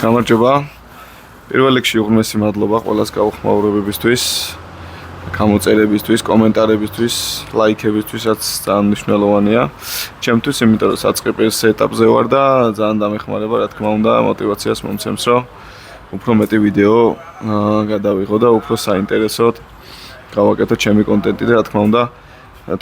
გამარჯობა. პირველ რიგში უღრმესი მადლობა ყველას გაუხმაურებებისთვის, გამოწერებისთვის, კომენტარებისთვის, ლაიქებისთვისაც ძალიან მნიშვნელოვანია. ჩემთვის, იმიტომ რომ საწყების ეტაპზე ვარ და ძალიან დამეხმარება, რა თქმა უნდა, мотиваციას მომცემს, რომ უფრო მეტი ვიდეო გადავიღო და უფრო საინტერესოდ გავაკეთო ჩემი კონტენტი და რა თქმა უნდა,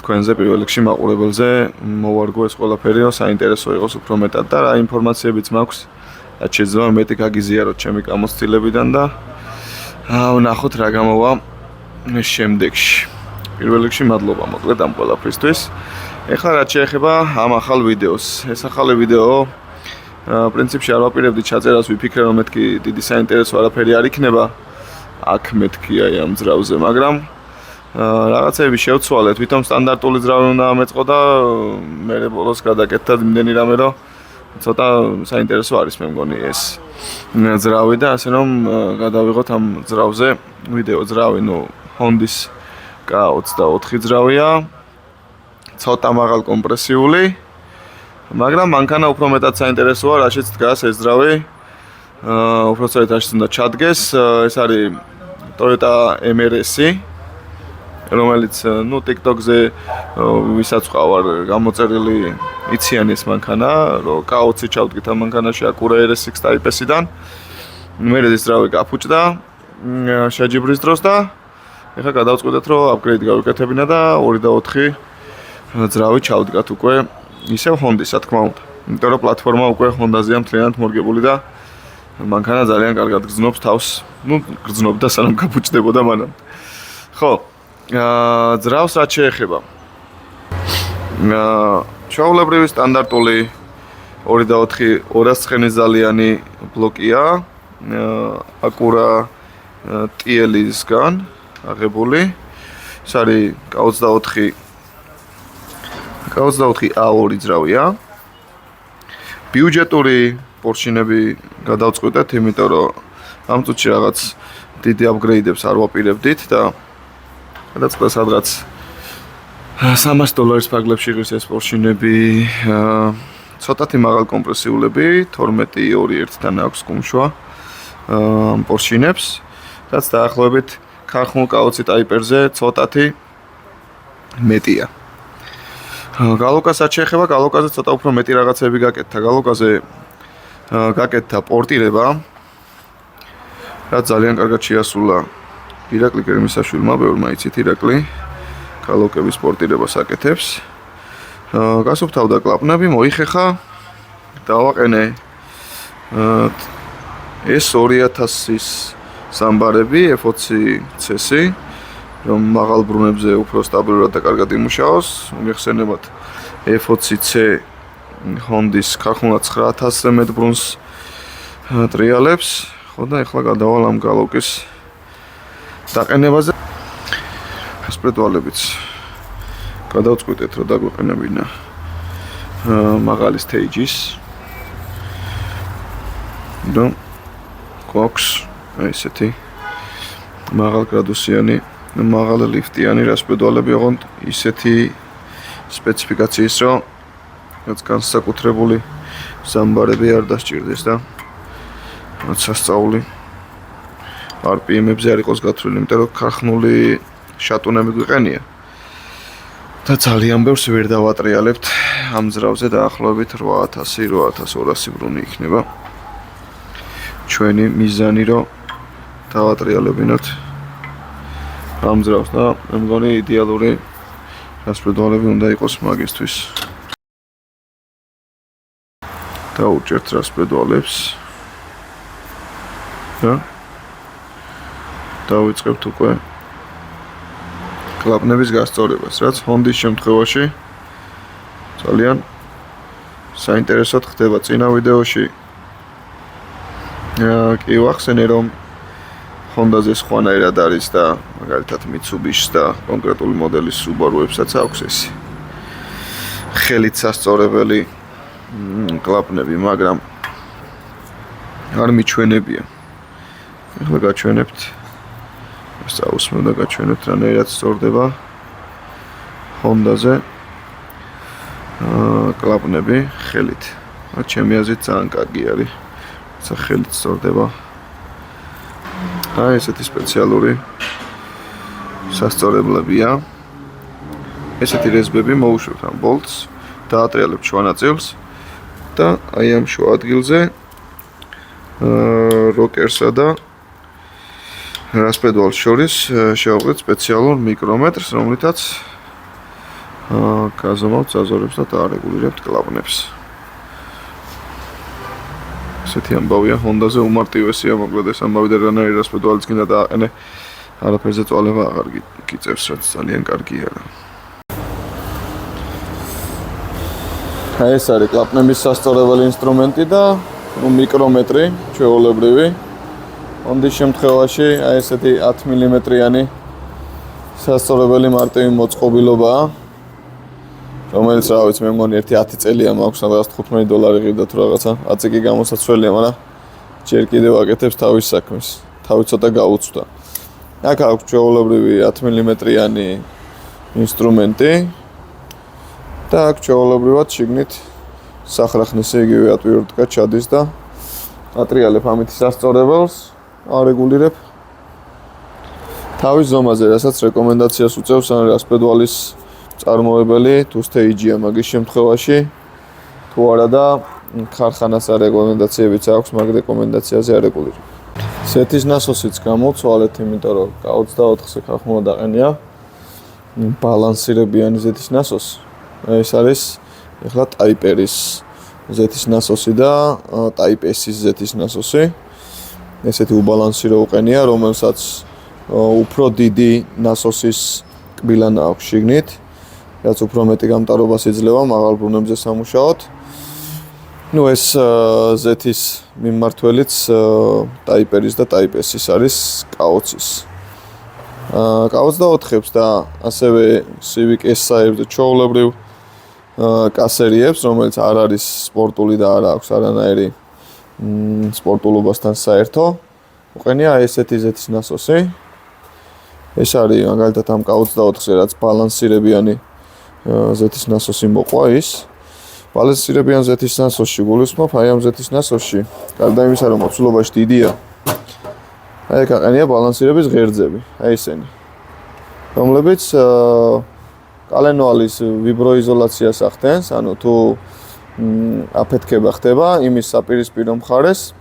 თქვენზე პირველ რიგში მაყურებელზე მოვარგო ეს ყველაფერი, რომ საინტერესო იყოს უფრო მეტად და რა ინფორმაციებიც მაქვს. რაც შეიძლება მეტი გაგიზიაროთ ჩემი გამოცდილებიდან და ვნახოთ რა გამოვა შემდეგში. პირველ რიგში მადლობა მოკლედ ამ ყველაფრისთვის. ეხლა რაც შეეხება ამ ახალ ვიდეოს. ეს ახალი ვიდეო პრინციპში არ ვაპირებდი ჩაწერას, ვიფიქრე რომ მეთქი დიდი საინტერესო არაფერი არ იქნება. აქ მეთქი აი ამ ძრავზე, მაგრამ რაღაცები შევცვალე, თვითონ სტანდარტული ძრავი უნდა ამეწყო და მე ბოლოს გადაკეთდა იმდენი რამე რომ ცოტა საინტერესო არის მე მგონი ეს ძრავი და ასე რომ გადავიღოთ ამ ძრავზე ვიდეო. ძრავი, Honda-ის K24 ძრავია, ცოტა მაღალ კომპრესიული, მაგრამ მანქანა უფრო მეტად საინტერესოა, რაშიც დგას ეს ძრავი. უბრალოდ რაშიც უნდა ჩადგეს, ეს არის Toyota MRS, რომელიც TikTok-ზე ვისაც ყავარ გამოწერილი იციან ეს მანქანა, რომ K20 ჩავდგეთ ამ მანქანაში Acura RS6 Type-S-დან. მე ეს ძრავი გაფუჭდა შეჯიბრის დროს და ეხლა გადავწყვეტეთ, რომ upgrade გავიკეთებინა და 2 და 4 ძრავი ჩავდგათ უკვე ისევ Honda-ს, რა თქმა უნდა. იმიტომ რომ პლატფორმა უკვე Honda-ზეა მთლიანად მორგებული და მანქანა ძალიან კარგად გრძნობს თავს. გრძნობდა სანამ გაფუჭდებოდა მანამ. ხო, ძრავს რაც შეეხება. ჩვეულებრივი სტანდარტული 2 და 4 209-ზალიანი ბლოკია, Acura TL-ისგან აღებული. ეს არის K24 A2 ძრავია. ბიუჯეტური პორშინები გადავწყვეტეთ, იმიტომ რომ ამ წუთში რაღაც დიდი აპგრეიდებს არ ვაპირებდით და გადაწყვეტა სადღაც $300 ფარგლებში ღირს ეს პორშინები, ცოტათი მაღალ კომპრესიულები, 12.2.1-თან აქვს გუმშვა ამ პორშინებს, რაც დაახლოებით ქარხნულ K20 Type-ზე ცოტათი მეტია. გალოკასაც შეეხება, გალოკაზე ცოტა უფრო მეტი რაღაცები გაკეთდა. გალოკაზე გაკეთდა პორტირება, რაც ძალიან კარგად შეასრულა ირაკლი გერმისაშვილმა, ბევრმა იცით ირაკლი გალოკების პორტირებას აკეთებს. გასუფთავდა კლაპნები, მოიხეხა, დავაყენე S2000-ის სამბარები F20C, რომ მაღალ ბრუნებზე უფრო სტაბილურად და კარგად იმუშაოს. მიხსენებათ F20C Honda-ის ქარხნულად 9000-ზე მეტ ბრუნს ტრიალებს. ხო და ეხლა გადავალ ამ გალოკის დაყენებაზე. სპრედვალებიც გადავწყვეტეთ, რომ დაგვეყენებინა მაღალი stage-ის. და გვაქვს ესეთი მაღალ გრადუსიანი, მაღალ ლიფტიანი სპრედვალები, ოღონდ ისეთი სპეციფიკაციის, რომ რაც განსაკუთრებული სამბარები არ დასჭირდეს და სასწაული RPM-ებზე არ იყოს გათვლილი, იმიტომ რომ ქარხნული შატუნები გვიყენია. და ძალიან ბევრს ვერ დავატრიალებთ ამ ძრავზე, დაახლოებით 800-8200 ბრუნი იქნება. ჩვენი მიზანი რომ დავატრიალებინოთ ამ ძრავს და მე მგონი იდეალური სპრედვალები უნდა იყოს მაგისთვის. დავუჭერთ სპრედვალებს. და დავიწყებთ უკვე კლაპნების გასწორებას, რაც Honda-ის შემთხვევაში ძალიან საინტერესოდ ხდება. წინა ვიდეოში კი ვახსენე, რომ Honda-ზე სხვანაირად არის და მაგალითად Mitsubishi და კონკრეტული მოდელის Subaru-ებსაც აქვს ესი ხელით სასწორებელი კლაპნები, მაგრამ არ მიჩვენებია. ეხლა გაჩვენებთ, წაუსმევ და გაჩვენებთ რანაირად სწორდება Honda-ზე კლაპნები ხელით. ჩემი აზრით ძალიან კარგი არის. ცა ხელით სწორდება. აი ესეთი სპეციალური სასწორებლებია. ესეთი რეზბები მოუშვებთ ამ ბოლტს, დაატრიალებთ შუა ნაწილს და აი ამ შუა ადგილზე როკერსა და რასპედვალს შორის შევავყრეთ სპეციალურ მიკრომეტრს, რომლითაც გაზომავთ ზაზორებს და დაარეგულირებთ კლაპნებს. ესეთი ამბავია, Honda-ზე უმარტივესია, მოკლედ ეს ამბავი და რანაირი რასპედვალიც გინდა დააყენე, არაფერზე წვალება აღარ გიწევს, რაც ძალიან კარგია რა. ეს არის კლაპნების სასწორებელი ინსტრუმენტი და მიკრომეტრი, ჩვეულებრივი. Honda-ის შემთხვევაში აი ესეთი 10 მმ-იანი სასწორებელი მარტივი მოწყობილობაა, რომელიც რა ვიცი, მე მგონი ერთი 10 წელია მაქვს, სადღაც $15 ღირდა თუ რაღაცა, 10 კი გამოსაცვლელია, მაგრამ ჯერ კიდევ აკეთებს თავის საქმეს, თავი ცოტა გაუწვდა. აქ აქვს ჩვეულებრივი 10 მმ-იანი ინსტრუმენტი და აქ ჩვეულებრივად შიგნით სახრახნისი იგივე ატვირთკა ჩადის და ატრიალებ ამით სასწორებელს, არეგულირებ თავის ზომაზე, რასაც რეკომენდაციას უწევს ან რასპედვალის წარმოებელი თუ stage-ია მაგის შემთხვევაში თუ არა და ქარხანას რეკომენდაციებიც აქვს, მაგ რეკომენდაციაზე არეგულირებ. სეთის ნასოსიც გამოვცვალეთ, იმიტომ რომ 24-ზე ხახუნა დაყენია ბალანსირებიანი ზეთის ნასოსი. ეს არის ეხლა Type R-ის ზეთის ნასოსი და Type S-ის ზეთის ნასოსი. ესეთი უბალანსირო უყენია, რომელსაც უფრო დიდი ნასოსის კბილანა აქვს შიგნით, რაც უფრო მეტი გამტარობას იძლევა მაღალ ბრუნებზე სამუშაოდ. ნუ ეს ზეთის მიმმართველიც Type R-ის და Type S-ის არის კაოცის. კაოც და 4-ებს და ასევე Civic S-საებს და ჩვეულებრივ კასერიებს, რომელიც არ არის სპორტული და არ აქვს არანაირი სპორტულობასთან საერთო. უყენია ესეთი ზეთის ნასოსი. ეს არის მაგალითად ამ K24-ზე, რაც ბალანსირებიანი ზეთის ნასოსი მოყვა ის. ბალანსირებიან ზეთის ნასოსში გულისხმობ, აი ამ ზეთის ნასოსში, გარდა იმისა, რომ მოცულობაში დიდია, აი აქ აყენია ბალანსირების ღერძები, აი ესენი, რომლებიც კალენვალის ვიბროიზოლაციას ახდენს, ანუ თუ აფეთქება ხდება იმის საპირისპირო მხარეს,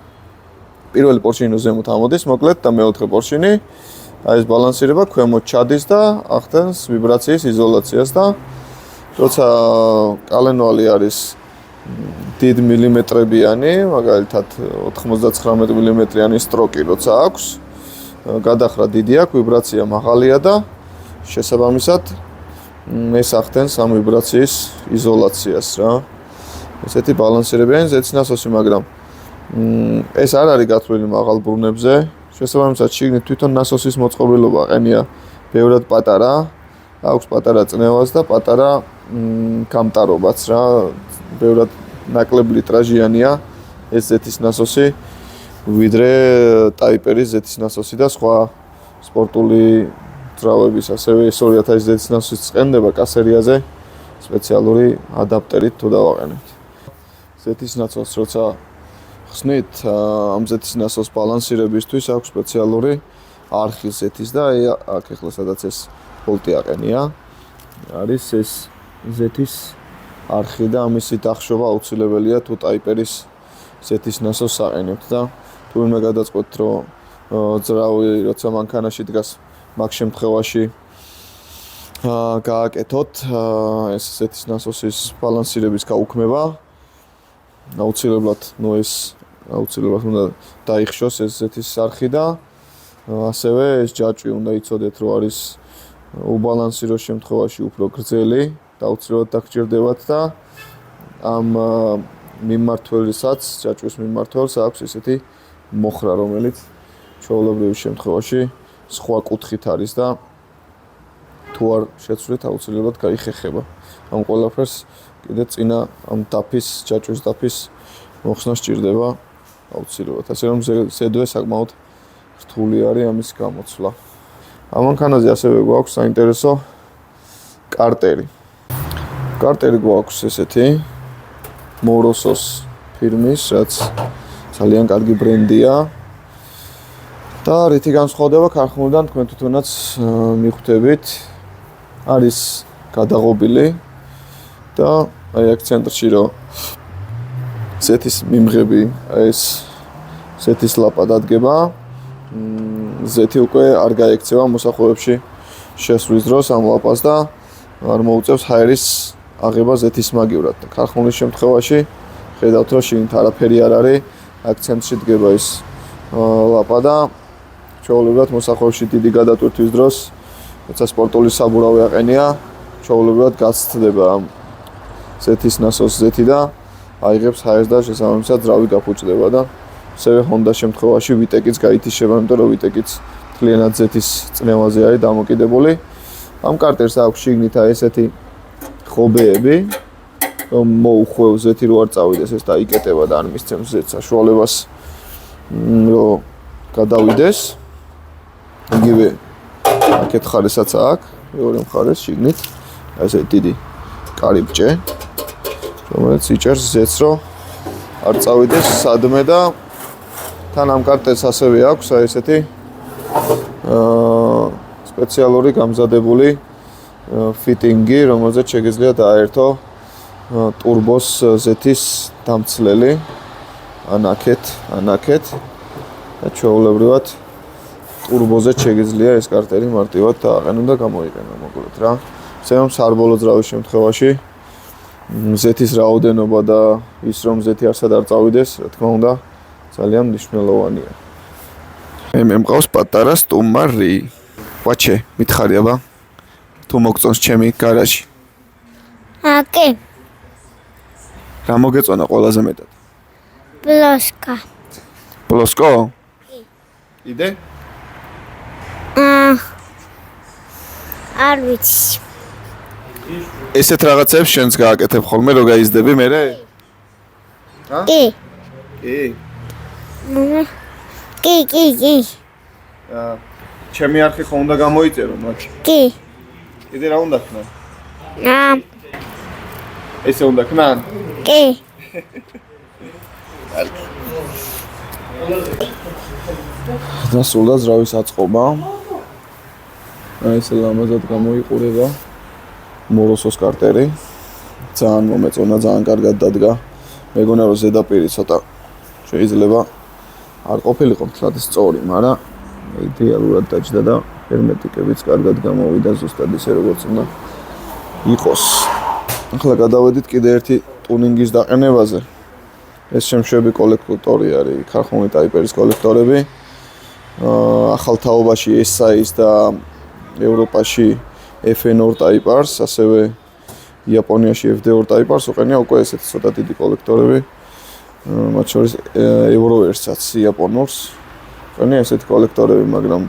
პირველი პორშინი ზემოთ ამოდის, მოკლედ და მეოთხე პორშინი, აი ეს ბალანსირება ქვემოთ ჩადის და ახდენს ვიბრაციის იზოლაციას და როცა კალენვალი არის დიდ მილიმეტრებიანი, მაგალითად 99 მმ-იანი სტროკი როცა აქვს, გადახრა დიდი აქვს, ვიბრაცია მაღალია და შესაბამისად ეს ახდენს ამ ვიბრაციის იზოლაციას რა. ესეთი ბალანსირებიანი ზეთის ნასოსი, მაგრამ ეს არ არის გათვლილი მაღალ ბრუნებზე. შესაბამისად შიგნით თვითონ ნასოსის მოწყობილობა ყენია ბევრად პატარა, აქვს პატარა წნევას და პატარა გამტარობაც რა. ბევრად ნაკლები ლიტრაჟიანია ეს ზეთის ნასოსი, ვიდრე Type R-ის ზეთის ნასოსი და სხვა სპორტული ძრავების, ასევე 2000 ზეთის ნასოსიც ყენდება კასერიაზე სპეციალური ადაპტერით თუ დავაყენებთ. ზეთის ნასოს როცა ხსნით, ამ ზეთის ნასოს ბალანსირებისთვის აქვს სპეციალური არხი ზეთის და აქ ახლა სადაც ეს ბოლტი აყენია, არის ეს ზეთის არხი და ამისი დახშობა აუცილებელია თუ Type R-ის ზეთის ნასოს აყენებთ და თუ ვინმე გადაწყვეტთ, რომ ძრავი როცა მანქანაში დგას, მაგ შემთხვევაში გააკეთოთ ეს ზეთის ნასოსის ბალანსირების გაუქმება, აუცილებლად აუცილებლად უნდა დაიხშოს ეს ზეთის არხი და ასევე ეს ჯაჭვი უნდა იცოდეთ, რომ არის უბალანსირო შემთხვევაში უფრო გრძელი და აუცილებლად დაგჭირდებათ და ამ მიმმართველსაც, ჯაჭვის მიმმართველს აქვს ესეთი მოხრა, რომელიც ჩვეულებრივ შემთხვევაში სხვა კუთხით არის და თუ არ შეცვლით აუცილებლად გაიხეხება. ამ ყველაფერს კიდე წინა ამ დაფის, ჯაჭვის დაფის მოხსნა სჭირდება აუცილებლად. ასე რომ ზედვე საკმაოდ რთული არის ამის გამოცვლა. ამ მანქანაზე ასევე გვაქვს საინტერესო კარტერი. კარტერი გვაქვს ესეთი Morosos ფირმის, რაც ძალიან კარგი ბრენდია. და რითი განსხვავდება ქარხნულიდან თქვენ თვითონაც მიხვდებით. არის გადაღობილი და აი აქ ცენტრში რომ ზეთის მიმღები ეს ზეთის ლაპა დადგება. ზეთი უკვე არ გაექცევა მოსახურებში შესვლის დროს ამ ლაპას და არ მოუწევს ჰაერის აღება ზეთის მაგივრად. ქარხნულის შემთხვევაში ხედავთ რომ შიგნით არაფერი არ არის. აქ ცენტრში დგება ეს ლაპა და ჩვეულებრივად მოსახურებში დიდი გადატვირთვის დროს როცა სპორტული საბურავი აყენია, ჩვეულებრივად გაცდება ამ ზეთის ნასოს ზეთი და აიღებს ჰაერს და შესაბამისად ძრავი გაფუჭდება და ასევე Honda შემთხვევაში ვიტეკიც გაითიშება, იმიტომ რომ ვიტეკიც მთლიანად ზეთის წნევაზე არის დამოკიდებული. ამ კარტერს აქვს შიგნით ესეთი ხობეები, რომ მოუხვევ ზეთი რო არ წავიდეს, ეს დაიკეტება და არ მისცემს ზეთს საშუალებას რომ გადავიდეს. იგივე აქეთ ხარესაც აქვს, მეორე მხარეს შიგნით ესე დიდი კარიბჭე, რომელიც იჭერს ზეთს, რომ არ წავიდეს სადმე და თან ამ კარტერს ასევე აქვს ესეთი სპეციალური გამზადებული ფიტინგი, რომელზეც შეგიძლია დააერთო ტურბოს ზეთის დამცლელი ანაკეთ და ჩვეულებრივად ტურბოზე შეგიძლია ეს კარტერი მარტივად დააყენო და გამოიყენო მოკლედ რა. ზემოთ სარბოლო ძრავის შემთხვევაში ზეთის რაოდენობა და ის რომ ზეთი არსად არ წავიდეს, რა თქმა უნდა, ძალიან მნიშვნელოვანია. მე მყავს პატარა სტუმარი. ვაჩე, მითხარი აბა. თუ მოგწონს ჩემი გარაჟი. აკე. რა მოგეწონა ყველაზე მეტად? ბლოსკა. ბლოსკო? იდე? არ ვიცი. ესეთ რაღაცებს შენს გააკეთებ ხოლმე რო გაიზდები მერე? კი. კი. კი. ჩემი არხი ხო უნდა გამოიწერო მათ? კი. კიდე რა უნდა ქნა? ესე უნდა ქნან? კი. დასრულდა ძრავის აწყობა. აი ეს ლამაზად გამოიყურება მოროსოს კარტერი. ძალიან მომეწონა, ძალიან კარგად დადგა. მეგონა რომ ზედაპირი ცოტა შეიძლება არ ყოფილიყო მთლად სწორი, მაგრამ იდეალურად დაჭდა და ჰერმეტიკებიც კარგად გამოვიდა ზუსტად ისე როგორც უნდა იყოს. ახლა გადავედით კიდე ერთი ტუნინგის დაყენებაზე. ეს შემშვები კოლექტორი არის, ქარხნული ტაიპერის კოლექტორები. ახალ თაობაში SI-ს და ევროპაში FN2 ტაიპარს, ასევე იაპონიაში FD2 ტაიპარს უყენია უკვე ესეთი ცოტა დიდი კოლექტორები. მათ შორის ევროვერსაც იაპონურს უყენია ესეთი კოლექტორები, მაგრამ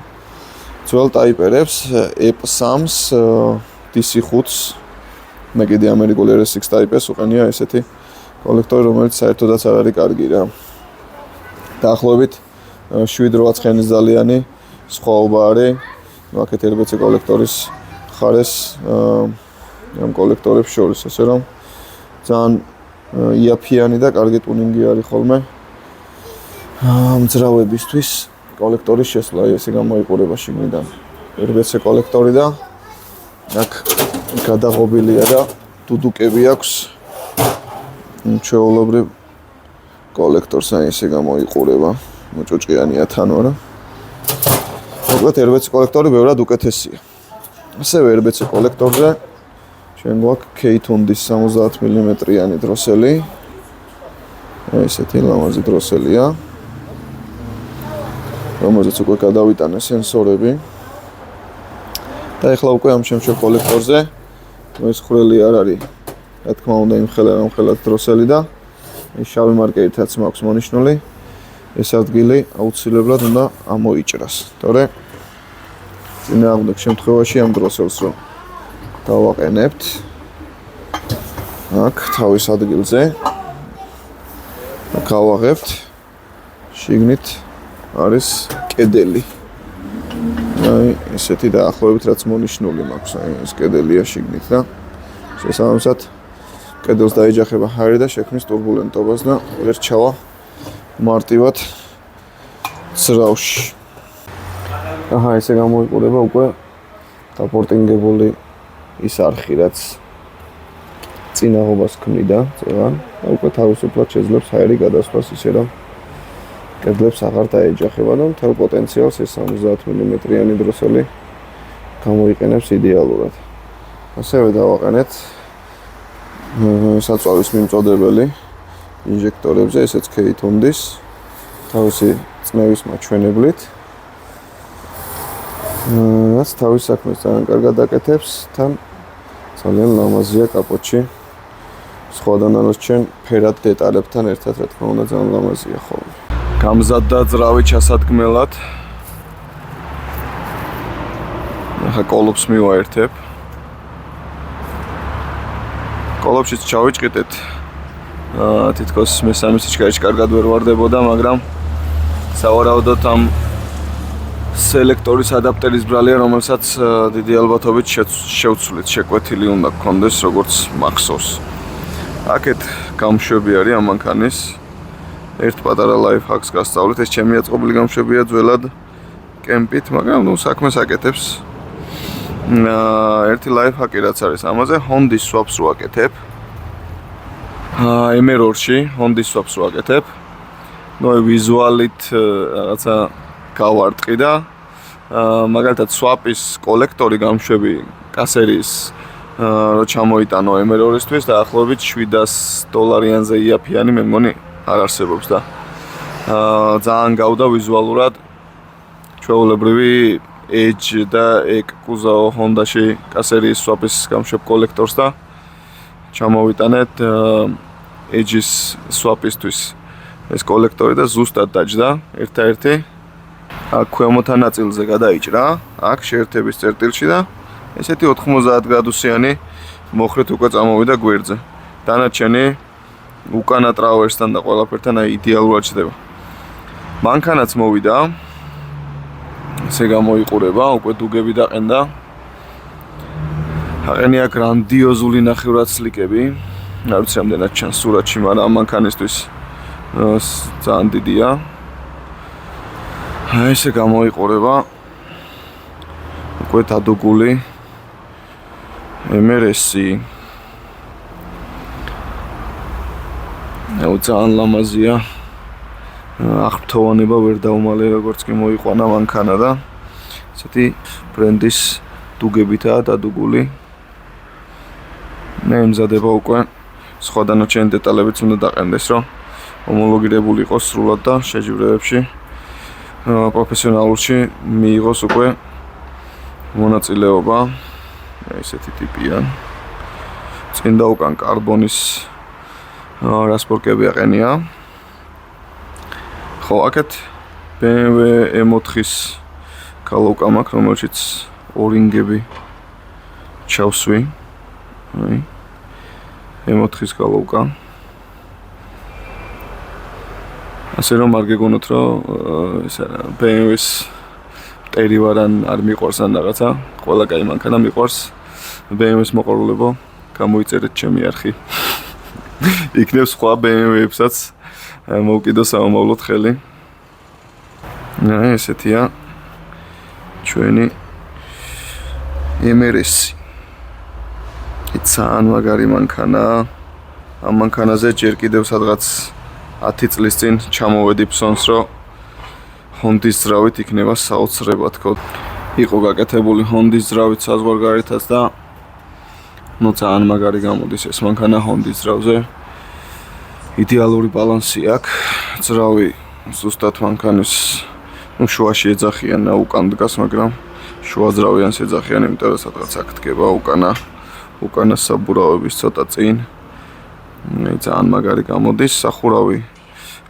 ძველ ტაიპერებს EP3-ს, DC5-ს, მე კიდე ამერიკულ RS6 ტაიპებს უყენია ესეთი კოლექტორი, რომელიც საერთოდაც არ არის კარგი რა. დაახლოებით 7-8 ცხენის ძალიანი სხვაობა არის. აქეთ RBC კოლექტორის ხარეს ამ კოლექტორებს შორის, ასე რომ ძალიან იაფიანი და კარგი ტუნინგი არის ხოლმე მძრავებისთვის კოლექტორის შესვლა, ესე გამოიყურება შიგნიდან RBC კოლექტორი და აქ გადაღობილია და დუდუკები აქვს ჩვეულებრივ კოლექტორს აი ესე გამოიყურება მოჭოჭყიანია თანო რა. მოკლედ RBC კოლექტორი ბევრად უკეთესია. ასევე RBC კოლექტორზე ჩვენ გვაქვს K-Tundis 70 მმ-იანი დროსელი. ესეთი ლამაზი დროსელია. რომელზეც უკვე გადავიტანე სენსორები. და ეხლა უკვე ამ შემშვებ კოლექტორზე ეს ხვრელი არ არის. რა თქმა უნდა იმ ხელად დროსელი და ეს შავი მარკერითაც მაქვს მონიშნული. ეს ადგილი აუცილებლად უნდა ამოიჭრას. თორე წინააღმდეგ შემთხვევაში ამ დროსელს რომ დავაყენებთ აქ თავის ადგილზე გავაღებთ შიგნით არის კედელი. აი ესეთი დაახლოებით რაც მონიშნული მაქვს, აი ეს კედელია შიგნით და შესაბამისად კედელს დაეჯახება ჰაერი და შექმნის ტურბულენტობას და ვერ ჩავა მარტივად ძრავში. აჰა, ესე გამოიყურება უკვე დაპორტინგებული ის არხი, რაც წინაღობას ქმნიდა წევან და უკვე თავისუფლად შეძლებს ჰაერი გადასვლას ისე რომ კედლებს აღარ დაეჯახება და მთელ პოტენციალს ეს 70 მმ-იანი დროსელი გამოიყენებს იდეალურად. ასევე დავაყენეთ საწვავის მიმწოდებელი ინჟექტორებზე, ესეც K-Tunდის თავისი წნევის მაჩვენებლით. რაც თავის საქმეს ძალიან კარგად აკეთებს, თან ძალიან ლამაზია კაპოტში. სხვადასხვა ანალოგიურ ფერად დეტალებთან ერთად, რა თქმა უნდა, ძალიან ლამაზია ხოლმე. გამზადდა ძრავი ჩასადგმელად. ახლა კოლოფს მივაერთებ. კოლოფშიც ჩავიჭყიდეთ. თითქოს მესამე სიჩქარეში კარგად ვერ ვარდებოდა, მაგრამ სავარაუდოდ ამ სელექტორის ადაპტერის ბრალია, რომელსაც დიდი ალბათობით შევცვლით, შეკვეთილი უნდა გქონდეს, როგორც მახსოვს. აქეთ გამშვები არის ამ მანქანის. ერთ პატარა ლაიფჰაკს გასწავლეთ, ეს ჩემი აწყობილი გამშვებია ძველად კემპით, მაგრამ ნუ საქმეს აკეთებს. ერთი ლაიფჰაკი რაც არის ამაზე, Honda-ის swap-ს რო აკეთებ. Emeror-ში Honda-ის swap-ს რო აკეთებ. ნუ ვიზუალით რაღაცა გავარტყი და მაგალითად swap-ის კოლექტორი გამშვები კასერის რო ჩამოიტანო Emeror-ისთვის და ახლობით $700-იანზე იაფიანი მე მგონი არ არსებობს და ძალიან გავდა ვიზუალურად ჩვეულებრივი Edge და EQ-კუზაო Honda-ში კასერის swap-ის გამშვებ კოლექტორს და ჩამოვიტანეთ Edge-ის swap-ისთვის ეს კოლექტორი და ზუსტად დაჯდა ერთ-ერთი აქ ქვემოთა ნაწილზე გადაიჭრა, აქ შეერთების წერტილში და ესეთი 90 გრადუსიანი მოხრით უკვე წამოვიდა გვერდზე. დანარჩენი უკანა ტრავერსთან და ყველაფერთან აი იდეალურად ჩდება. მანქანაც მოვიდა. ესე გამოიყურება, უკვე დუგები დაყენდა. აყენია გრანდიოზული ნახევრად სლიკები. არ ვიცი რამდენად ჩანს სურათში, მაგრამ ამ მანქანისთვის ძალიან დიდია. აი ესე გამოიყურება. უკვე დადუგული MRS-ი. ძალიან ლამაზია. აღფრთოვანება ვერ დაუმალე როგორც კი მოიყვანა მანქანა და ესეთი ბრენდის დუგებითაა დადუგული. მე მზადება უკვე სხვა დანარჩენი დეტალებიც უნდა დაყენდეს, რომ ჰომოლოგირებული იყოს სრულად და შეჯიბრებებში პროფესიონალურში მიიღოს უკვე მონაწილეობა. ესეთი ტიპია. წინ და უკან კარბონის რასპორკები აყენია. ხო, აქეთ BMW M4-ის კალოუკა მაქვს, რომელშიც ორინგები ჩავსვი. აი M4-ის კალოუკა. ასე რომ არ გეგონოთ, რომ ეს BMW-ის მტერი ვარ არ მიყვარს ან რაღაცა, ყველა კაი მანქანა მიყვარს. BMW-ის მოყვარულებო, გამოიწერეთ ჩემი არხი. იქნებ სხვა BMW-ებსაც მოვკიდო სამომავლოდ ხელი. აი ესეთია ჩვენი MRS-ი. ძალიან მაგარი მანქანა. ამ მანქანაზე ჯერ კიდევ სადღაც 10 წლის წინ ჩამოვედი ფსონს, რომ Honda-ის ძრავით იქნება საოცრება თქო. იყო გაკეთებული Honda-ის ძრავით საზღვარგარეთაც და ნუ ძალიან მაგარი გამოდის ეს მანქანა Honda-ის ძრავზე. იდეალური ბალანსი აქვს. ძრავი ზუსტად მანქანის შუაში ეძახიან და უკან დგას, მაგრამ შუა ძრავიანს ეძახიან, იმიტომ რომ სადღაც აქ დგება უკანა საბურავების ცოტა წინ. ძალიან მაგარი გამოდის. სახურავი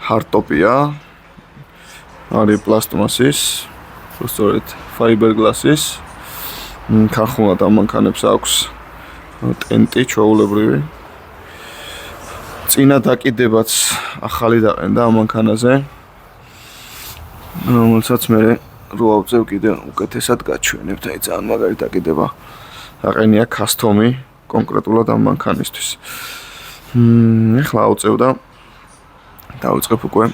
ჰარტოპია. არის პლასტმასის, სწორედ ფაიბერგლასის. ქარხნულად ამ მანქანებს აქვს ტენტი ჩვეულებრივი. წინა დაკიდებაც ახალი დაყენდა ამ მანქანაზე. რომელსაც მე რო ავწევ კიდე უკეთესად გაჩვენებთ. აი ძალიან მაგარი დაკიდება. აყენია კასტომი კონკრეტულად ამ მანქანისთვის. ეხლა ავწევ და დავიწყებ უკვე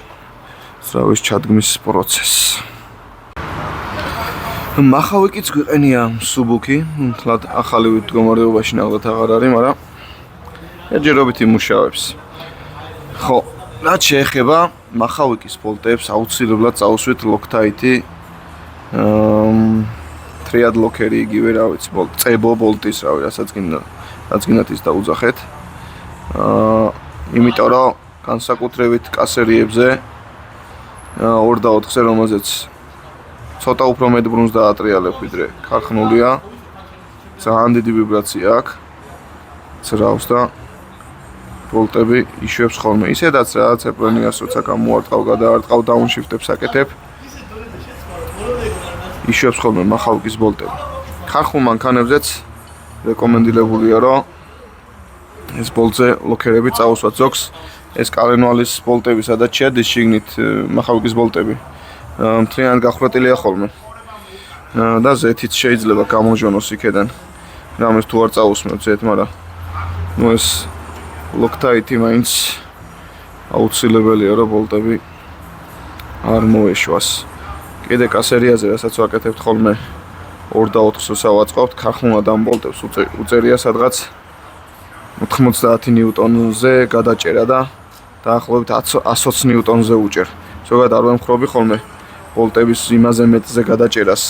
ძრავის ჩადგმის პროცესს. მახავიკიც გვიყენია მსუბუქი, თლად ახალი მდგომარეობაში ნახოთ აღარ არის, მაგრამ ეჯერობით იმუშავებს. ხო, რაც შეეხება მახავიკის ბოლტებს, აუცილებლად წავუსვით ლოქტაიტი თრიად ლოკერი იგივე რა ვიცი, წებო ბოლტის რავი, რასაც გინდათ ის დაუძახეთ. იმიტომ რომ განსაკუთრებით კასერიებზე 2 და 4-ზე რომელზეც ცოტა უფრო მეტ ბრუნს დაატრიალებ ვიდრე ქარხნულია. ძალიან დიდი ვიბრაცია აქვს. ძრავს და ბოლტები იშვებს ხოლმე. ისედაც რა ცეპლენიას როცა გამოარტყავ, გადაარტყავ, დაუნშიფტებს აკეთებ. იშვებს ხოლმე მახავიკის ბოლტები. ქარხნულ მანქანებზეც რეკომენდირებულია რომ ეს ბოლტზე ლოკერები წაუსვათ. ზოგს ეს კალენვალის ბოლტები სადაც შედის შიგნით მახავიკის ბოლტები. მთლიანად გახვრეტილია ხოლმე. და ზეთიც შეიძლება გამოჟონოს იქედან. რამეს თუ არ წაусმევთ ზეთ, მაგრამ ნუ ეს ლოქტაიტი მაინც აუცილებელია რომ ბოლტები არ მოეშვას. კიდე კასერიაზე რასაც ვაკეთებთ ხოლმე 2 და 4-ს ავაწყობთ, ქარხნულად ამ ბოლტებს უწერია სადღაც 90 ნიუტონზე გადაჭერა და დაახლოებით 120 ნიუტონზე უჭერ. ზოგადად არ ვემხრობი ხოლმე ბოლტების იმაზე მეტზე გადაჭერას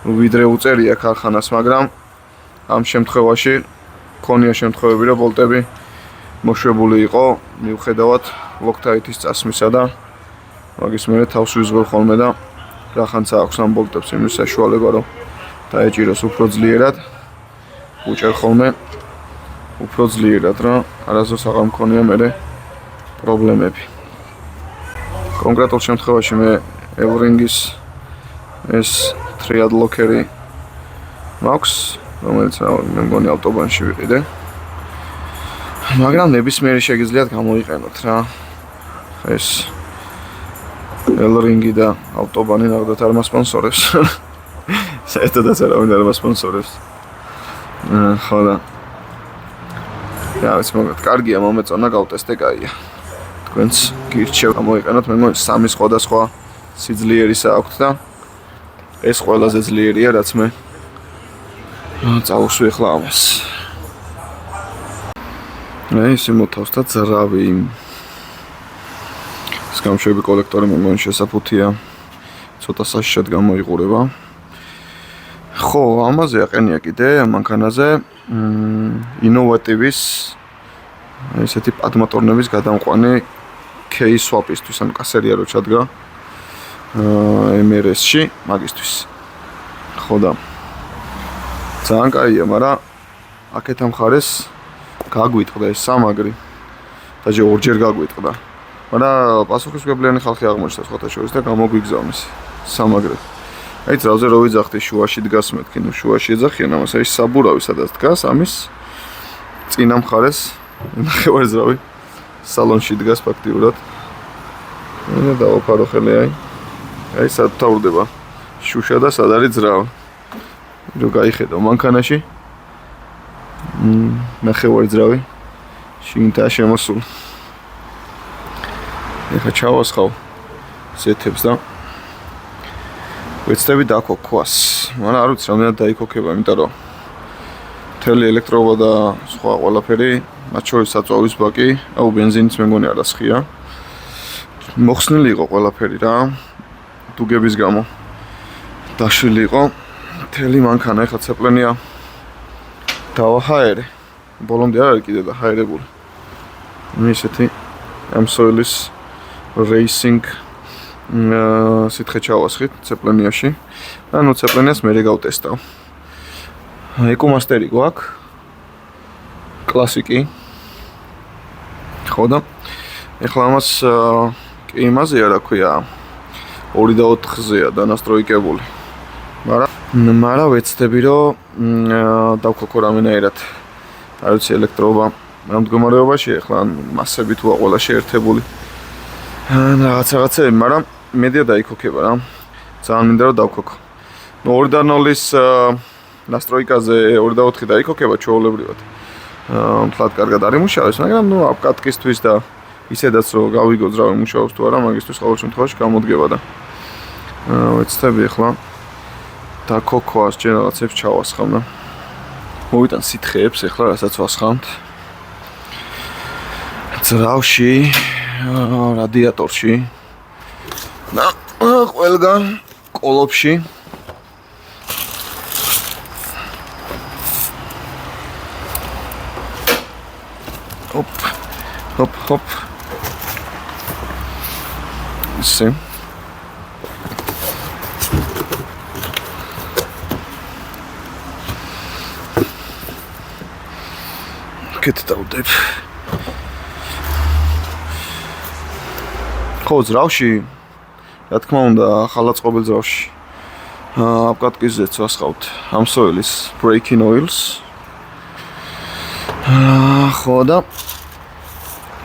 ვიდრე უწერია ქარხანას, მაგრამ ამ შემთხვევაში ქონია შემთხვევები რომ ბოლტები მოშვებული იყო მიუხედავად ლოქტაიტის წასმისა და მაგის მერე თავს ვიზღვევ ხოლმე და რახანცა აქვს ამ ბოლტებს იმის საშუალება რომ დაეჭიროს უფრო ძლიერად უჭერ ხოლმე უფრო ძლიერად რა არასდროს აღარ მქონია მერე პრობლემები. კონკრეტულ შემთხვევაში მე ელრინგის ეს თრიად ლოკერი მაქვს, რომელიც მე მგონი ავტობანში ვიყიდე. მაგრამ ნებისმიერი შეგიძლიათ გამოიყენოთ რა. ეს ელრინგი და ავტობანი ნახოთ არ მასპონსორებს. საერთოდაც არავინ არ მასპონსორებს. ხო და ეს მოგეთ, კარგია მომეწონა, გავტესტე, კაია. თქვენც გირჩევ გამოიყენოთ, მე მგონი 3 სხვადასხვა სიძლიერისა აქვთ და ეს ყველაზე ძლიერია, რაც მე წავუსვი ახლა ამას. ეს იმოთავს და ძრავი. ეს გამშვები კოლექტორი მე მგონი შესაფუთია. ცოტა საშიშად გამოიყურება. ხო, ამაზე აყენია კიდე მანქანაზე ინოვატივის ესეთი პადმოტორნების გადამყვანი case swap-ისთვის, ანუ კასერია რო ჩადგა MRS-ში მაგისთვის. ხო და ძალიან კაია, მაგრამ აქეთ ამ ხარეს გაგვიტყდა ეს სამაგრი და ჯერ ორჯერ გაგვიტყდა. მაგრამ პასუხისმგებლიანი ხალხი აღმოჩნდა სხვათა შორის და გამოგვიგზავნეს სამაგრი. აი ძრავზე რო ვიძახდი შუაში დგას მეთქი, ნუ შუაში ეძახიან ამას, აი საბურავი სადაც დგას, ამის წინა მხარეს ნახევარ ძრავი სალონში დგას ფაქტიურად. და დავაფარო ხელი აი სად თავდება შუშა და სად არის ძრავი. რო გაიხედო მანქანაში ნახევარი ძრავი შიგნითაა შემოსული. ეხლა ჩავასხავ ზეთებს და ვეცდები დაქოქვას. მაგრამ არ ვიცი რამდენად დაიქოქება, იმიტომ რომ მთელი ელექტროობა და სხვა ყველაფერი, მათ შორის საწვავის ბაკი, აუ ბენზინიც მე მგონი არასხია. მოხსნილი იყო ყველაფერი რა, დუგების გამო დაშვილი იყო. მთელი მანქანა ეხლა ცეპლენია დავაჰაერე. ბოლომდე არ არის კიდე დაჰაერებული. ისეთი M-Soil-ის Racing სითხე ჩავასხით ცეპლენიაში. და ნუ ცეპლენიას მე გავტესტავ. ეკომასტერი გვაქვს. კლასიკი. ხო და ეხლა ამას კი იმაზეა რა ქვია 2 და 4-ზეა დანასტროიკებული. მაგრამ ვეცდები რომ დავქოქო რამენაირად. არ ვიცი ელექტროობა ამ მდგომარეობაში ეხლა მასები თუ ყველა შეერთებული. რაღაცები, მაგრამ მედია დაიქოქება რა. ძალიან მინდა რომ დავქოქო. ნუ 2 და 0-ის ნასტროიკაზე 2 და 4 დაიქოქება ჩვეულებრივად. მთლად კარგად არ იმუშავებს, მაგრამ ნუ აპკატკისთვის და ისედაც რომ გავიგო ძრავი მუშაობს თუ არა, მაგისთვის ყოველ შემთხვევაში გამოდგება და ვეცდები ახლა და ქოქოას ჯერ რაღაცებს ჩავასხამ და მოვიტან სითხეებს ახლა რასაც ვასხამთ ძრავში რადიატორში და ყველგან კოლოფში hop ისე კეთდავდებ ხო ძრავში რა თქმა უნდა ხალაწყობილ ძრავში აპკატკიზეც ვასხავთ ამსოილის breaking oils ხო და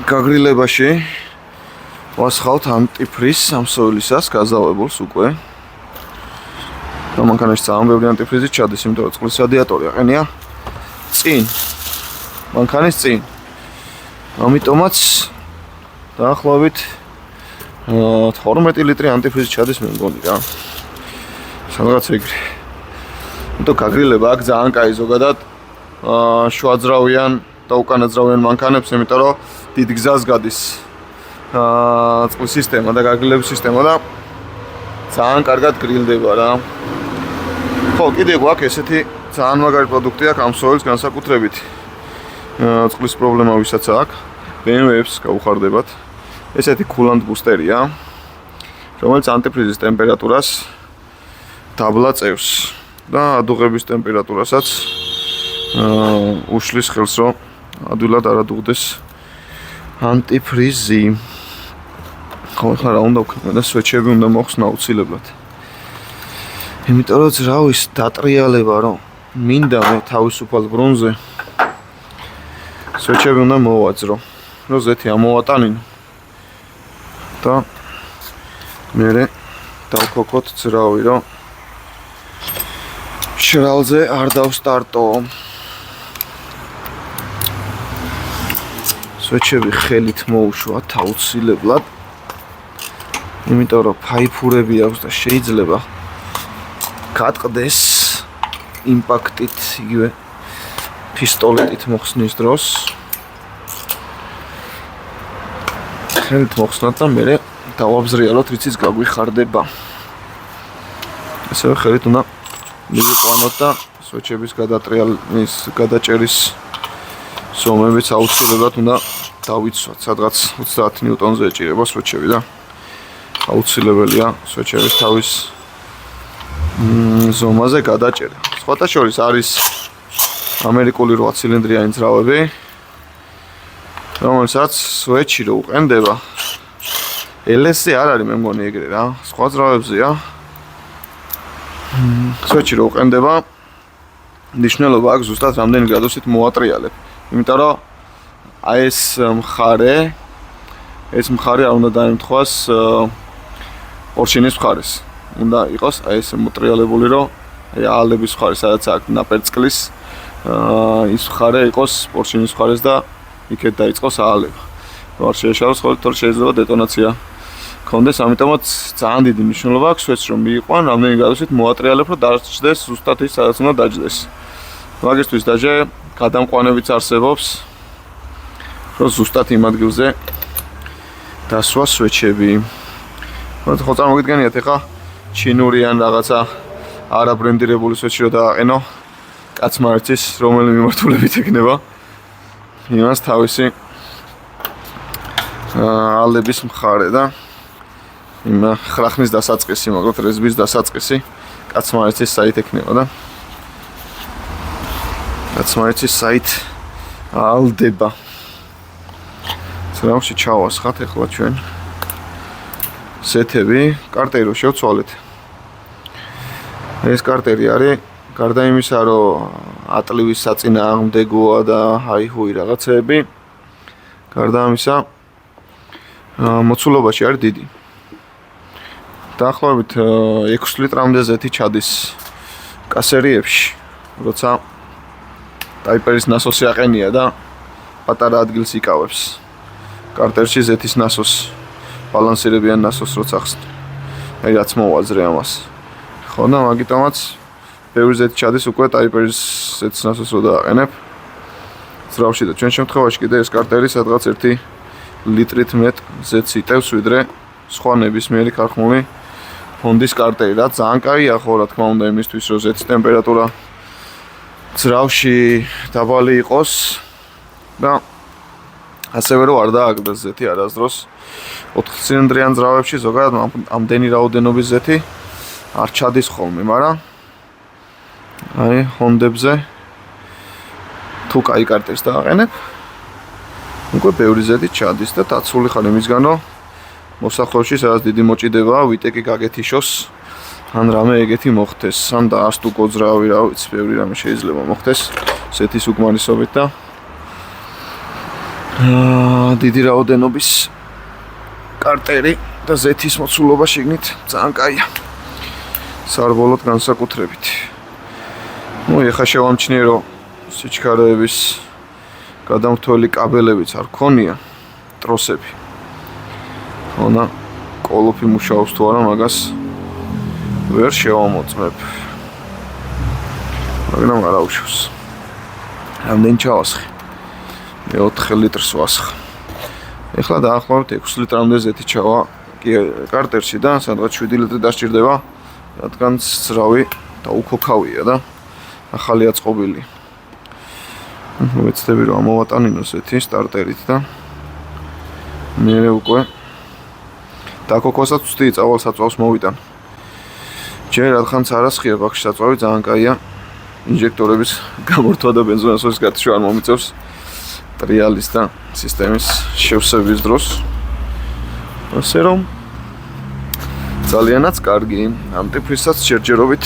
გაგრილებაში ვასხავთ ანტიფრის ამსოილისას გაზავებულს უკვე და მანქანაში ძალიან ბევრი ანტიფრიზი ჩადის, იმიტომ რომ წყლის რადიატორი აყენია წინ მანქანის წინ ამიტომაც დაახლოებით 12 ლიტრი ანტიფრიზი ჩადის მე მგონი რა სადღაც ეგრე იმიტომ გაგრილება აქ ძალიან კაი ზოგადად შვაძრავიან და უკანაძრავიან მანქანებს, იმიტომ რომ დიდ გზას გადის წყლის სისტემა და გაგრილების სისტემა და ძალიან კარგად გრილდება რა. ხო, კიდე გვაქვს ესეთი ძალიან მაგარი პროდუქტი აქვს ამსოილს განსაკუთრებით. წყლის პრობლემა ვისაც აქვს, BMW-ებს გაუხარდებათ. ესეთი coolant booster-ია, რომელიც ანტიფრიზის ტემპერატურას დაბლაწევს და ადუღების ტემპერატურასაც უშლის ხელს, რომ ადვილად არ ადუღდეს ანტიფრიზი. ხო, ახლა რა უნდა ვქნა და სვეჩები უნდა მოხსნა აუცილებლად. იმიტომ რომ ძრავის დატრიალება, რომ მინდა მე თავისუფალ ბრუნზე სვეჩები უნდა მოვაძრო, რომ ზეთი ამოვატანინო. და მერე დავქოქოთ ძრავი, რომ შრალზე არ დავსტარტო. სვეჩები ხელით მოუშვათ აუცილებლად. იმიტომ რომ ფაიფურები აქვს და შეიძლება გატყდეს იმპაქტით იგივე პისტოლეტით მოხსნის დროს. ხელით მოხსნათ და მერე დავაბზრიალოთ, რიციც გაგვიხარდება. ასევე ხელით უნდა მივიყვანოთ და სვეჩების გადატრიალის, გადაჭერის ზომებიც აუცილებლად უნდა დავიცვათ, სადღაც 30 ნიუტონზე ეჭირება სვეჩები და აუცილებელია სვეჩების თავის ზომაზე გადაჭერა. სხვათა შორის არის ამერიკული 8 ცილინდრიანი ძრავები, რომელსაც სვეჩი რო უყენდება. LS-ზე არ არის მე მგონი ეგრე რა, სხვა ძრავებზეა. სვეჩი რო უყენდება, ნიშნულობა აქვს ზუსტად რამდენი გრადუსით მოატრიალებ. იმიტომ რომ აი ეს მხარე არ უნდა დაემთხვას პორშინის მხარეს. უნდა იყოს აი ეს მოტრიალებული, რომ აი აალების მხარე, სადაც აქვს ნაპერწკლის ის მხარე იყოს პორშინის მხარეს და იქეთ დაიწყოს აალება. არ შეეშალოს ხოლმე, თორე შეიძლება დეტონაცია კონდეს, ამიტომაც ძალიან დიდი მნიშვნელობა აქვს სვეჩს რომ მიიყვან, რამდენი გრადუსით მოატრიალებ, რომ დაჭდეს ზუსტად ის, სადაც უნდა დაჭდეს. მაგისთვის დაჟე გადამყვანებიც არსებობს, რომ ზუსტად იმ ადგილზე დასვა სვეჩები. ხო წარმოგიდგენიათ ახლა ჩინური ან რაღაცა არაბრენდირებული სვეჩი რო დააყენო, კაცმა არ იცის რომელი მიმართულებით ეკნება. იმას თავისი ალების მხარე და იმ ხრახნის დასაწყისი, მაგალითად რეზბის დასაწყისი, კაცმა არ იცის საით ეკნება და კაცმა არ იცის საით ალდება. ძრავში ჩავასხათ ახლა ჩვენ სეთები, კარტერი რო შევცვალეთ. ეს კარტერი არის გარდა იმისა, რომ ატლივის საწინააღმდეგოა და ჰაი-ჰუი რაღაცეები, გარდა ამისა მოცულობაში არის დიდი. დაახლოებით 6 ლიტრამდე ზეთი ჩადის კასერიებში, როცა ტაიპერის ნასოსი აყენია და პატარა ადგილს იკავებს. კარტერში ზეთის ნასოს ბალანსირებიან ნასოს როცა ახსნი. აი რაც მოვაზრე ამას. ხო და მაგიტომაც ბევრი ზეთი ჩადის უკვე ტაიპერის ზეთის ნასოს რო დააყენებ. ძრავში და ჩვენ შემთხვევაში კიდე ეს კარტერი სადღაც 1 ლიტრით მეტ ზეთს იტევს ვიდრე სხვა ნებისმიერი ქარხმული ჰონდის კარტერი, რაც ძალიან კაია ხო რა თქმა უნდა იმისთვის რომ ზეთის ტემპერატურა ძრავში დაბალი იყოს და ასევე რომ არ დააგდეს ზეთი არასდროს 4 ცილინდრიან ძრავებში ზოგადად ამდენი რაოდენობის ზეთი არ ჩადის ხოლმე, მაგრამ აი ჰონდებზე თუ კაი კარტერს დააყენებ უკვე ბევრი ზეთი ჩადის და დაცული ხარ იმისგან რომ მოსახლეობაში სადაც დიდი მოჭიდებაა ვიტეკი გაგეთიშოს ან რამე ეგეთი მოხდეს ან დაასტუკო ძრავი რა ვიცი ბევრი რამე შეიძლება მოხდეს ზეთის უკმარისობით და დიდი რაოდენობის კარტერი და ზეთის მოცულობა შიგნით ძალიან კაია სარბოლოდ განსაკუთრებით ну ეხა შევამჩნიე რომ სიჩქარეების გადამრთველი კაბელებიც არ ქონია ტროსები ხონა კოლოფი მუშაობს თუ არა მაგას ვერ შევამოწმებ მაგრამ არ აუშვს რამდენი ჩავასხი მე 4 ლიტრს ვასხა ეხლა დაახლოებით 6 ლიტრამდე ზეთი ჩავა კარტერში და სადღაც 7 ლიტრი დასჭირდება რადგან ძრავი და უქოქავია და ახალი აწყობილი ვეცდები რომ ამოვატანინო ზეთი სტარტერით და მე უკვე დაკოქოსაც ვწდი წავალ საწვავს მოვიტან ჯერ რადგანაც არასხია ბაქში საწვავი ძალიან კაია ინჟექტორების გამორთვა და ბენზინასოს გათიშვა არ მომიწევს ტრიალის და სისტემის შევსების დროს ასე რომ ძალიანაც კარგი ამ ტიპისაც ჯერჯერობით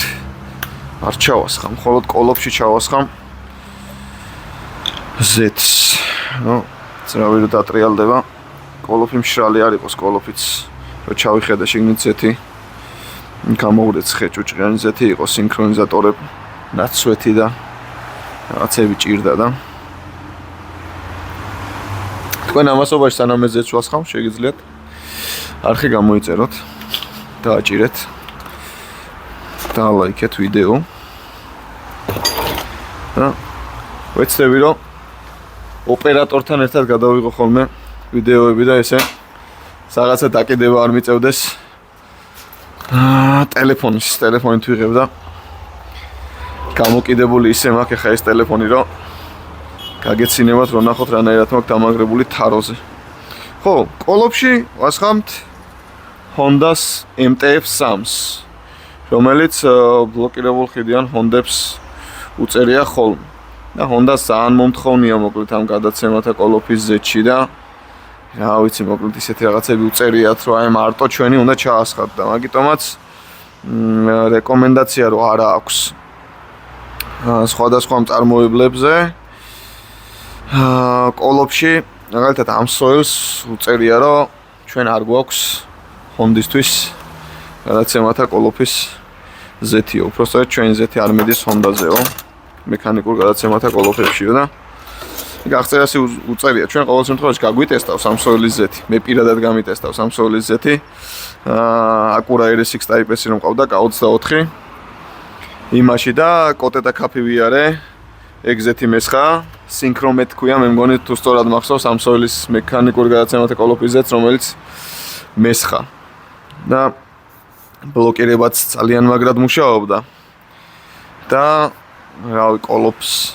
არ ჩავასხამ მხოლოდ კოლოფში ჩავასხამ ზეთს ნუ ძრავი რომ დატრიალდება კოლოფი მშრალი არ იყოს კოლოფიც რომ ჩავიხედა შიგნით ზეთი გამოვრეცხე ჭუჭყიანი ზეთი იყო სინქრონიზატორები ნაცვეთი და რაღაცები ჭირდა და თქვენ ამასობაში სანამ ზეთს ვასხამ შეგიძლიათ არხი გამოიწეროთ დააჭირეთ დაალაიქეთ ვიდეო და ვეცდები რომ ოპერატორთან ერთად გადავიღო ხოლმე ვიდეოები და ესე რაღაცა დაკიდება არ მიწევდეს ტელეფონით ვიღებ და გამოკიდებული ისე მაქვს ხა ეს ტელეფონი რომ გაგეცინებათ რომ ნახოთ რანაირად მაქვს დამაგრებული თაროზე ხო კოლოფში ვასხამთ Honda's MTF3-ს რომელიც ბლოკირებულ ხიდიან ჰონდებს უწერია ხოლმე და Honda ძალიან მომთხოვნია მოკლედ ამ გადაცემათა კოლოფის ზეთში და რა ვიცი მოკლედ ისეთი რაღაცები უწერიათ რომ აი მარტო ჩვენი უნდა ჩაასხათ და მაგიტომაც რეკომენდაცია რომ არა აქვს სხვადასხვა მწარმოებლებზე კოლოფში მაგალითად ამ სოილს უწერია რომ ჩვენ არ გვაქვს Honda-ისთვის გადაცემათა კოლოფის ზეთიო უბრალოდ ჩვენი ზეთი არ მიდის Honda-ზეო მექანიკურ გადაცემათა კოლოფებშიო და გახწერასი უწერია ჩვენ ყოველ შემთხვევაში გაგვიტესტავს ამ სოილის ზეთი მე პირადად გამიტესტავს ამ სოილის ზეთი Acura RSX Type-S რომ ყავდა K24 იმაში და კოტეტა კაფი ვიარე ეგ ზეთი მესხა სინქრომეთ ქვია მე მგონი თუ სწორად მახსოვს ამ სოილის მექანიკურ გადაცემათა კოლოფის ზეთს რომელიც მესხა და ბლოკირებაც ძალიან მაგრად მუშაობდა და რავი კოლოფს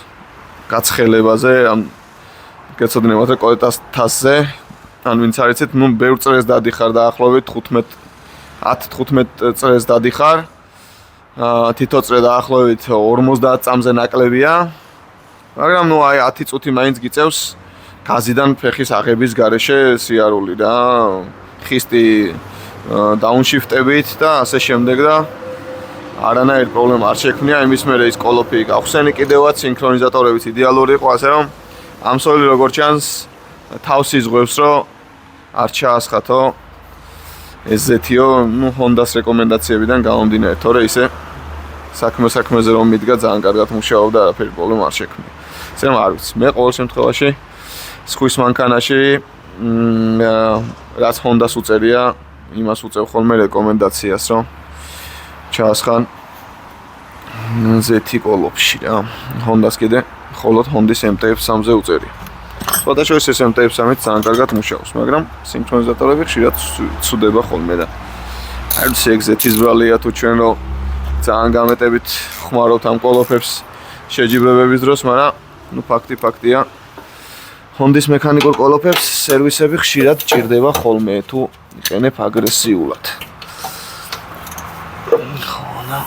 გაცხელებაზე ამ გეცოდინებათ რომ კოტეტას თასზე ან ვინც არ იცით ნუ ბევრ წრეს დადიხარ დაახლოებით 10-15 წრეს დადიხარ თითო წრე დაახლოებით 50 წამზე ნაკლებია მაგრამ ნუ აი 10 წუთი მაინც გიწევს გაზიდან ფეხის აღების გარეშე სიარული და ხისტი დაუნშიფტებით და ასე შემდეგ და არანაირი პრობლემა არ შექმნია იმის მერე ის კოლოფი გავხსენი კიდევაც სინქრონიზატორებიც იდეალური იყო ასე რომ ამ სოილი როგორც ჩანს თავს იზღვევს რომ არ ჩაასხათო ეს ზეთიო ნუ Honda-ს რეკომენდაციებიდან გამომდინარე თორე ისე საქმეზე რომ მიდგა ძალიან კარგად მუშაობდა არაფერი პრობლემა არ შექმნია. ესე რომ არ ვიცი მე ყოველ შემთხვევაში სხვის მანქანაში რაც Honda-ს უწერია, იმას უწევ ხოლმე რეკომენდაციას, რომ ჩაასხან ზეთი კოლოფში რა. Honda-ს კიდე მხოლოდ Honda-ს MT-3-ზე უწერია. სხვადასხვა ეს MT-3-ით ძალიან კარგად მუშაობს, მაგრამ სინქრონიზატორები ხშირად ცუდება ხოლმე და არ ვიცი ეგ ზეთის ბრალია თუ ჩვენ რომ ძალიან გამეტებით ხმარობთ ამ კოლოფებს შეჯიბრებების დროს, მაგრამ ნუ ფაქტია Honda-ს მექანიკურ კოლოფებს სერვისები ხშირად ჭირდება ხოლმე თუ იყენებ აგრესიულად. ხონა.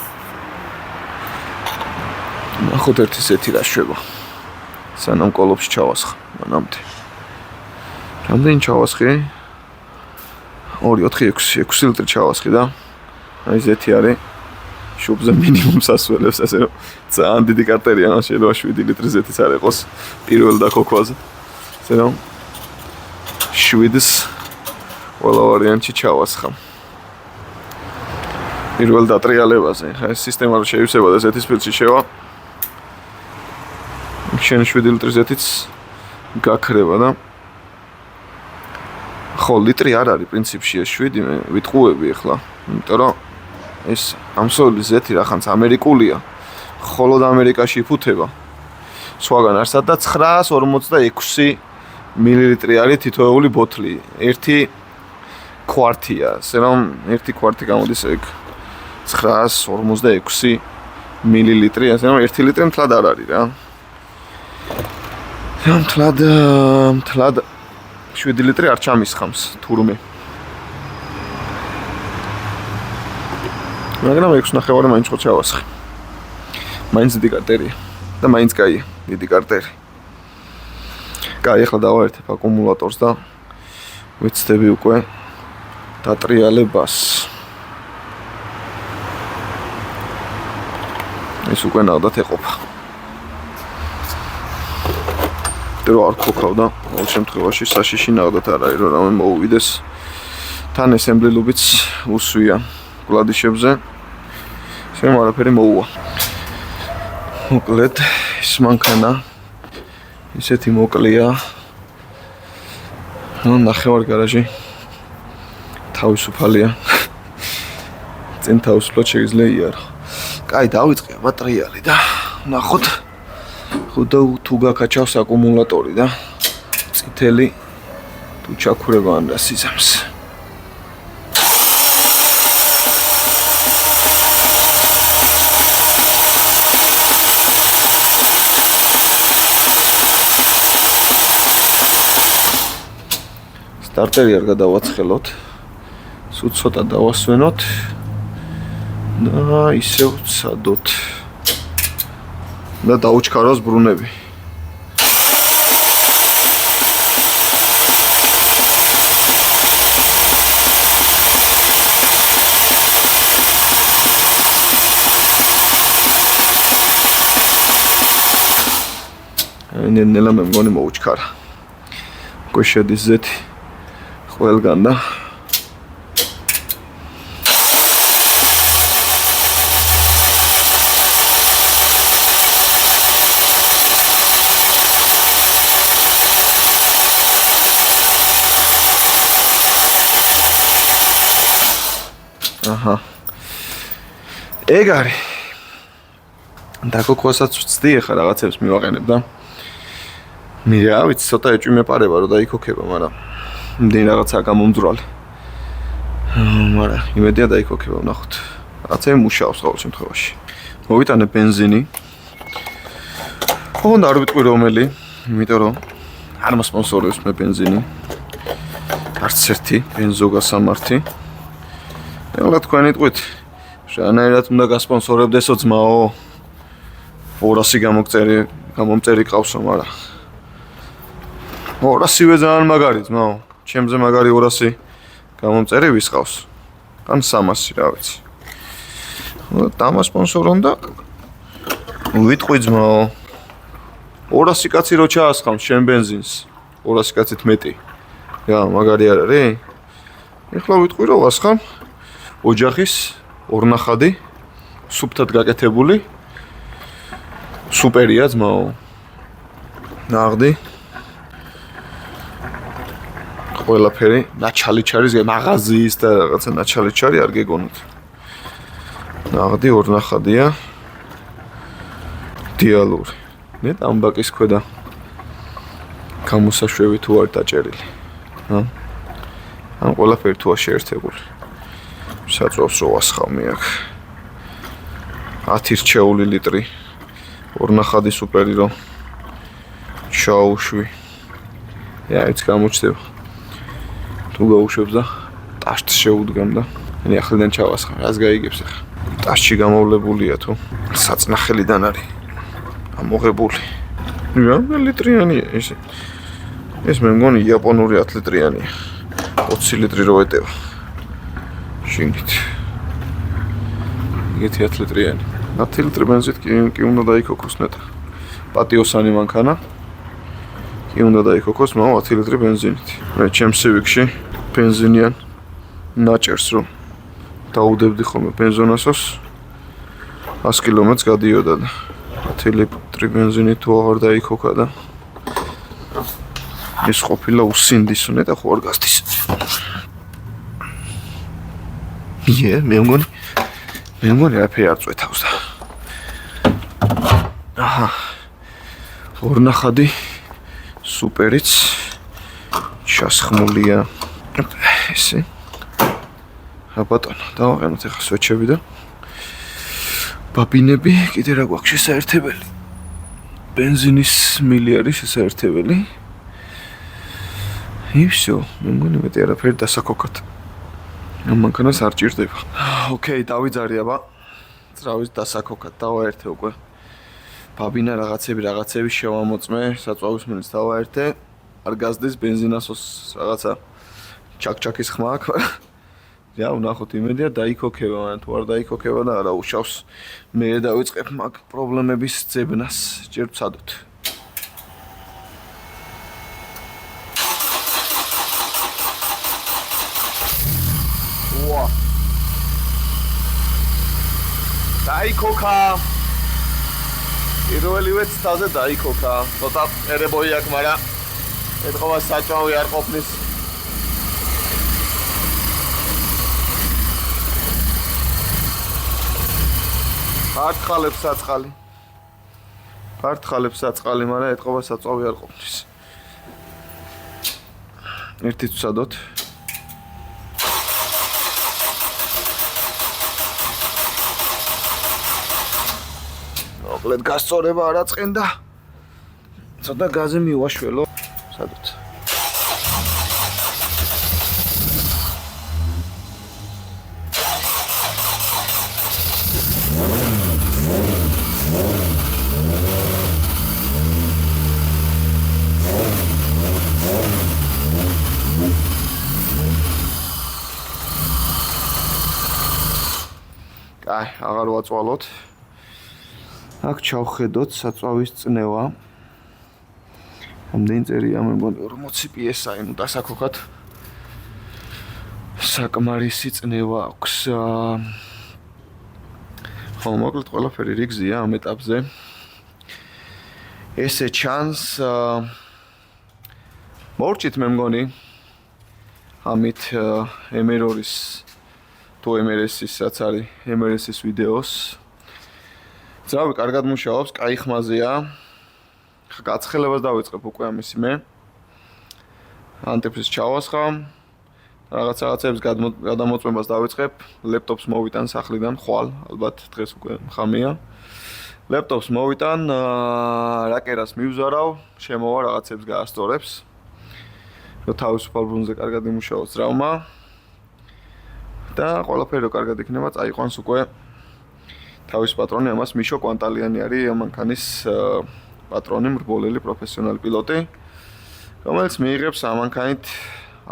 ნახოთ ერთი ზეთი რა შვება. სანამ კოლოფში ჩავასხა, მანამდე. რამდენი ჩავასხი? 2, 4, 6 ლიტრი ჩავასხი და აი ზეთი არის. შუბზე მინიმუმს ასველებს, ასე რომ ძალიან დიდი კარტერია, შეიძლება 7 ლიტრი ზეთიც არ იყოს პირველ დაქოქვაზე. ასე რომ 7-ს ყველა ვარიანტში ჩავასხა. პირველ დატრიალებაზე, ხა ეს სისტემა რო შეივსებოდა ზეთის ფილში შევა. შენ 7 ლიტრი ზეთიც გაქრება და ხო ლიტრი არ არის პრინციპში ეს 7 ვიტყუები ახლა, იმიტომ რომ ეს ამსოლი ზეთი რახანს ამერიკულია, ხოლოდ ამერიკაში იფუთება. სხვაგან არ სადა 946 მილილიტრი არის თითოეული ბოთლი. ერთი კვარტია, ასე რომ ერთი კვარტი გამოდის ეგ 946 მილილიტრი, ასე რომ 1 ლიტრი მთლად არ არის რა. მთლად 7 ლიტრი არ ჩამისხამს თურმე. მაგრამ 6.5 მაინც ხო ჩავასხე. მაინც დიდი კარტერია და მაინც კაია, დიდი კარტერი. კაი, ახლა დავაერთებ აკუმულატორს და ვიცდები უკვე დატრიალებას. ეს უკვე ნახდათ ეყოფა. დრო არ ქოქავდა, ყოველ შემთხვევაში საშიში ნახდათ არ არის, რომ რამე მოუვიდეს. თან ესემბლილობიც უსვია კლადიშებზე. შემ არაფერი მოუვა. მოკლედ ის მანქანა ისეთი მოკლეა. ნუ ნახევარ გარაჟი თავისუფალია. წინ თავისუფლად შეიძლება იარო. კაი, დავიწყე ბატრიალი და ნახოთ თუ გაკაჩავს აკუმულატორი და წითელი თუ ჩაქურება ან რა სიზამს. სტარტერი არ გადავაცხელოთ. სულ ცოტა დავასვენოთ და ისევ ვცადოთ. და დაუჩქაროს ბრუნები. ნელა მე მგონი მოუჩქარა. უკვე შედის ზეთი ყველგან და აჰა. ეგ არის. დაკოქვასაც ვწდი ახლა რაღაცებს მივაყენებ და მე რა ვიცი, ცოტა ეჭვი მეპარება რომ დაიქოქება, მაგრამ იმდენი რაღაცა გამომძვრალი. მაგრამ იმედია დაიქოქება, ვნახოთ. რაღაცა მუშაობს ყოველ შემთხვევაში. მოვიტანე ბენზინი. ოღონდ არ ვიტყვი რომელი, იმიტომ რომ არ მოსპონსორებს მე ბენზინი. არც ერთი ბენზოგასამართი. ეხლა თქვენ იტყვით, რანაირად უნდა გასპონსორებდესო ძმაო. 200 გამომწერი ყავსო, მაგრამ 200-ვე ძალიან მაგარი ძმაო. ჩემზე მაგარი 200 გამომწერი ვის ყავს? ან 300, რა ვიცი. დამასპონსორონ და ვიტყვი ძმაო. 200 კაცი რო ჩაასხამს შენ ბენზინს, 200 კაცით მეტი. რა, მაგარი არ არის? ეხლა ვიტყვი რომ ვასხამ ოჯახის ორნახადი, სუფთად გაკეთებული. სუპერია ძმაო. ნაღდი. ყველაფერი ნაჩალიჩარის მაღაზიის და რაღაცა ნაჩალიჩარი არ გეგონოთ. ნაღდი ორნახადია. დიალური. მე ამბაკის ქვედა გამოსაშვები თუ არ დაჭერილი. ამ ყველაფერი თუ არ შეერთებული. საწვავს რო ასხამი აქ. 10 რჩეული ლიტრი. ორნახადი სუპერი რომ ჩაუშვი. იც გამოჩდება. თუ გაუშვებს და ტაშტს შეუდგამ და მე ახლიდან ჩავასხამ. რას გაიგებს ახლა? ტაშში გამოვლებულია თუ საწნახელიდან არის ამოღებული. რა ლიტრიანია ეს? ეს მე მგონი იაპონური 10 ლიტრიანია. 20 ლიტრი რო ეტევა. შინით. ეგეთი 10 ლიტრიანი. 10 ლიტრი ბენზინით კი უნდა დაიქოქოს ნეტა. პატიოსანი მანქანა. კი უნდა დაიქოქოს, მაგრამ 10 ლიტრი ბენზინით. მე ჩემს სივიქში ბენზინიან ნაჭერს რომ დაუდებდი ხოლმე ბენზონასოს 100 კილომეტრს გადიოდა და 10 ლიტრი ბენზინით თუ აღარ დაიქოქა და ეს ყოფილა უსინდისო ნეტა ხო არ გასდის. მე მგონი რაფერი არ წვეთავს და აჰა ორნახადი სუპერიც ჩასხმულია ესე რა ბატონო დავაყენოთ ახლა სვეჩები და ბაბინები კიდე რა გვაქვს შესაერთებელი ბენზინის მილი არის შესაერთებელი ისო მე მგონი მეტი არაფერი დასაკოქოთ ამ მანქანას არ ჭირდება ოკეი დავიძარიაბა ძრავის დასაკოქად დავაერთე უკვე ბაბინა რაღაცები შევამოწმე საწვავის მილს დავაერთე არ გაზდეს ბენზინასოს რაღაცა ჩაკჩაკის ხმა აქვს რა ვნახოთ იმედია დაიქოქება მაგრამ თუ არ დაიქოქება და არა უშავს მე დავიწყებ მაგ პრობლემების ძებნას ჯერ ვცადოთ დაიქოქა პირველივე ცდაზე დაიქოქა ცოტა ერებოი აქვს მაგრამ ეთქობა საჭმავი არ ყოფნის ფარტხალებს საწყალი მაგრამ ეთქობა საჭმავი არ ყოფნის ერთი ვცადოთ მოკლედ გასწორება არ აწყენდა ცოტა გაზი მივაშველო სადოთ აი აღარ ვაწვალოთ აქ ჩავხედოთ საწვავის წნევა. ამდენი წერია მე მგონი 40 PS-აი, ნუ დასაკოქად. საკმარისი წნევა აქვს. ხო, მოკლედ ყველაფერი რიგზია ამ ეტაპზე. ესე ჩანს მორჩით მე მგონი ამით MR2-ის თუ MRS-ის რაც არის MRS-ის ვიდეოს ძრავი კარგად მუშაობს, კაი ხმაზეა. გაცხელებას დავიწყებ უკვე ამისი მე. ანტიფრიზს ჩავასხამ. რაღაცებს გადამოწმებას დავიწყებ. ლეპტოპს მოვიტან სახლიდან, ხვალ, ალბათ დღეს უკვე ხამია. ლეპტოპს მოვიტან, რაკერას მივზარავ, შემოვა რაღაცებს გაასწორებს. რომ თავისუფალ ბრუნზე კარგად იმუშაოს ძრავმა. და ყველაფერი რო კარგად იქნება, წაიყვანს უკვე თავის პატრონი ამას მიშო კვანტალიანი არის ამანქანის პატრონი მრბოლელი პროფესიონალი პილოტი რომელიც მიიღებს ამანქანით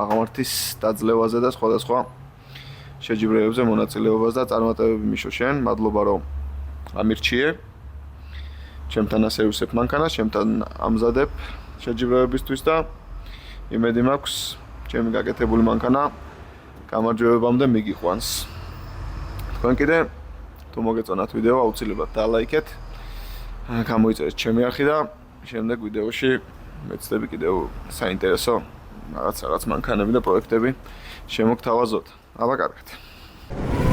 აღმართის დაძლევაზე და სხვადასხვა შეჯიბრებებზე მონაწილეობას და წარმატებები მიშო შენ მადლობა რომ ამირჩიე ჩემთან ასევსებ მანქანას ჩემთან ამზადებ შეჯიბრებებისთვის და იმედი მაქვს ჩემი გაკეთებული მანქანა გამარჯვებამდე მიგიყვანს თქვენ კიდე თუ მოგეწონათ ვიდეო აუცილებლად დალაიქეთ. გამოიწერეთ ჩემი არხი და შემდეგ ვიდეოში მეცდები კიდევ საინტერესო რაღაც მანქანები და პროექტები შემოგთავაზოთ. აბა კარგად.